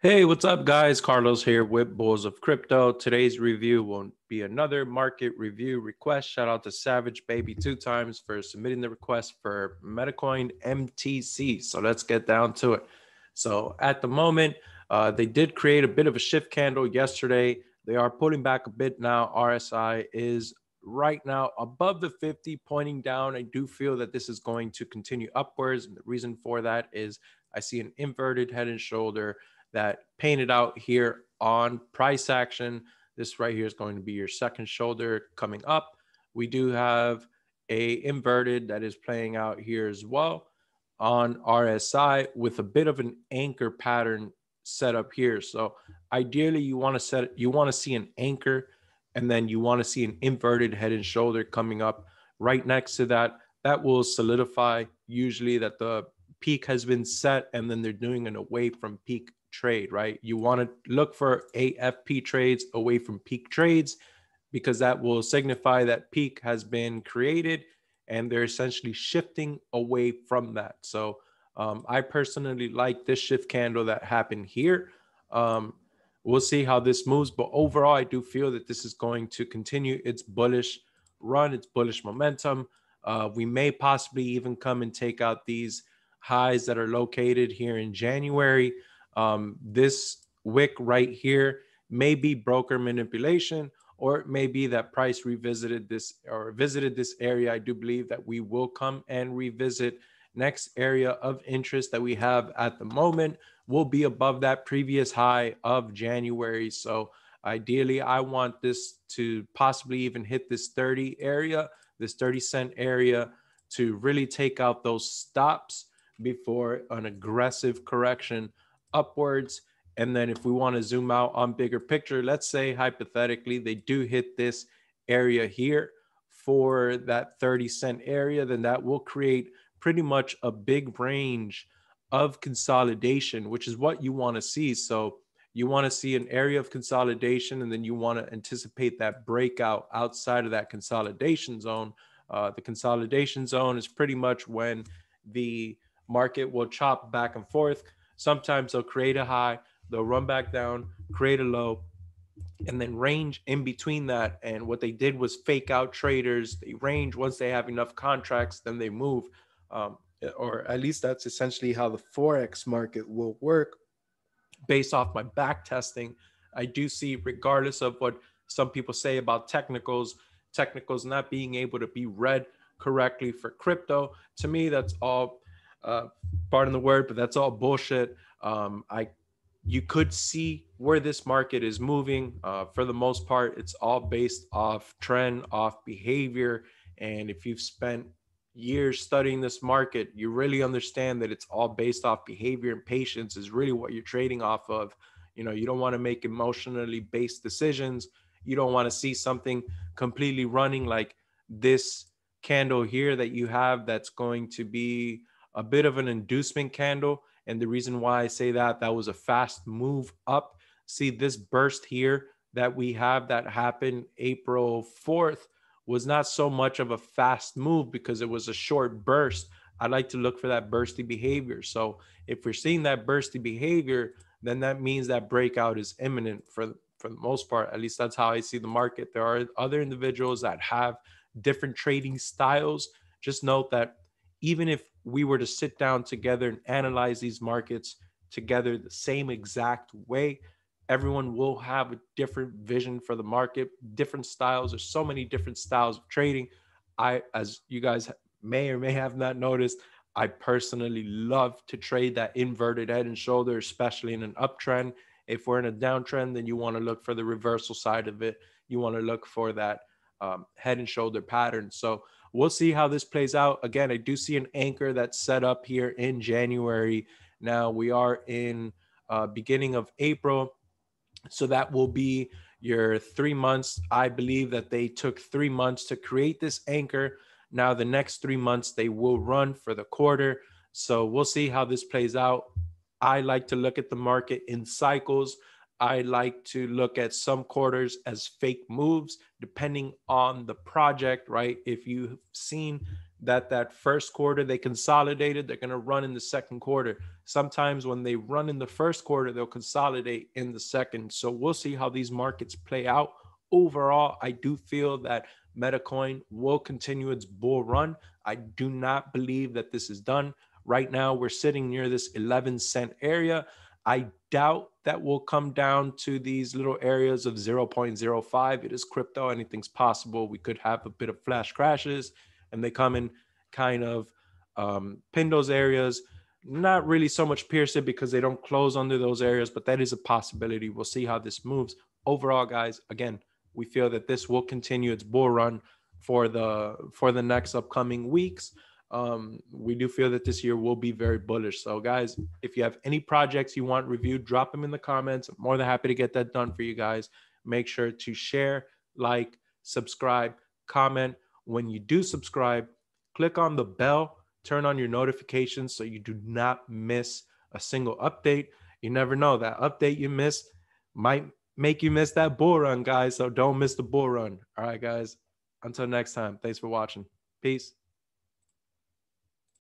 Hey, what's up, guys? Carlos here with Bulls of Crypto. Today's review will be another market review request. Shout out to Savage Baby 2 times for submitting the request for Metacoin MTC. So let's get down to it. So at the moment, they did create a bit of a shift candle yesterday. They are pulling back a bit now. RSI is right now above the 50, pointing down. I do feel that this is going to continue upwards. And the reason for that is I see an inverted head and shoulder that painted out here on price action. This right here is going to be your second shoulder coming up. We do have a inverted that is playing out here as well on RSI with a bit of an anchor pattern set up here. So ideally you want to see an anchor, and then you want to see an inverted head and shoulder coming up right next to that. That will solidify usually that the peak has been set, and then they're doing an away from peak trade, right? You want to look for AFP trades away from peak trades, because that will signify that peak has been created and they're essentially shifting away from that. So I personally like this shift candle that happened here. We'll see how this moves, but overall, I do feel that this is going to continue its bullish run, its bullish momentum. We may possibly even come and take out these highs that are located here in January. This wick right here may be broker manipulation, or it may be that price revisited this or visited this area. I do believe that we will come and revisit. Next area of interest that we have at the moment will be above that previous high of January. So ideally, I want this to possibly even hit this 30 area, this 30-cent area, to really take out those stops before an aggressive correction upwards. And then if we want to zoom out on bigger picture, let's say hypothetically they do hit this area here for that 30-cent area, then that will create pretty much a big range of consolidation, which is what you want to see. So you want to see an area of consolidation, and then you want to anticipate that breakout outside of that consolidation zone. The consolidation zone is pretty much when the market will chop back and forth. Sometimes they'll create a high, they'll run back down, create a low, and then range in between that. And what they did was fake out traders. They range. Once they have enough contracts, then they move. Or at least that's essentially how the Forex market will work. Based off my back testing, I do see, regardless of what some people say about technicals not being able to be read correctly for crypto, to me, that's all, pardon the word, but that's all bullshit. You could see where this market is moving. For the most part, it's all based off trend, off behavior. And if you've spent years studying this market, you really understand that it's all based off behavior, and patience is really what you're trading off of. You don't want to make emotionally based decisions. You don't want to see something completely running like this candle here that you have, that's going to be a bit of an inducement candle. And the reason why I say that was a fast move up. See, this burst here that we have that happened April 4th was not so much of a fast move because it was a short burst. I like to look for that bursty behavior. So if we're seeing that bursty behavior, then that means that breakout is imminent for the most part. At least that's how I see the market. There are other individuals that have different trading styles. Just note that even if we were to sit down together and analyze these markets together the same exact way, everyone will have a different vision for the market, different styles. There's so many different styles of trading. As you guys may or may have not noticed, I personally love to trade that inverted head and shoulder, especially in an uptrend. If we're in a downtrend, then you want to look for the reversal side of it. You want to look for that head and shoulder pattern. So we'll see how this plays out. Again, I do see an anchor that's set up here in January. Now we are in beginning of April. So that will be your 3 months. I believe that they took 3 months to create this anchor. Now the next 3 months, they will run for the quarter. So we'll see how this plays out. I like to look at the market in cycles. I like to look at some quarters as fake moves, depending on the project, right? If you've seen that first quarter they consolidated, they're going to run in the second quarter. Sometimes when they run in the first quarter, they'll consolidate in the second. So we'll see how these markets play out. Overall, I do feel that Metacoin will continue its bull run. I do not believe that this is done. Right now, we're sitting near this 11-cent area. I doubt that we'll come down to these little areas of 0.05. It is crypto. Anything's possible. We could have a bit of flash crashes, and they come in kind of pin those areas. Not really so much pierce it because they don't close under those areas, but that is a possibility. We'll see how this moves. Overall, guys, again, we feel that this will continue its bull run for the next upcoming weeks. We do feel that this year will be very bullish. So guys, if you have any projects you want reviewed, drop them in the comments. I'm more than happy to get that done for you guys. Make sure to share, like, subscribe, comment. When you do subscribe, click on the bell, turn on your notifications so you do not miss a single update. You never know, that update you miss might make you miss that bull run, guys. So don't miss the bull run. All right, guys. Until next time, thanks for watching. Peace.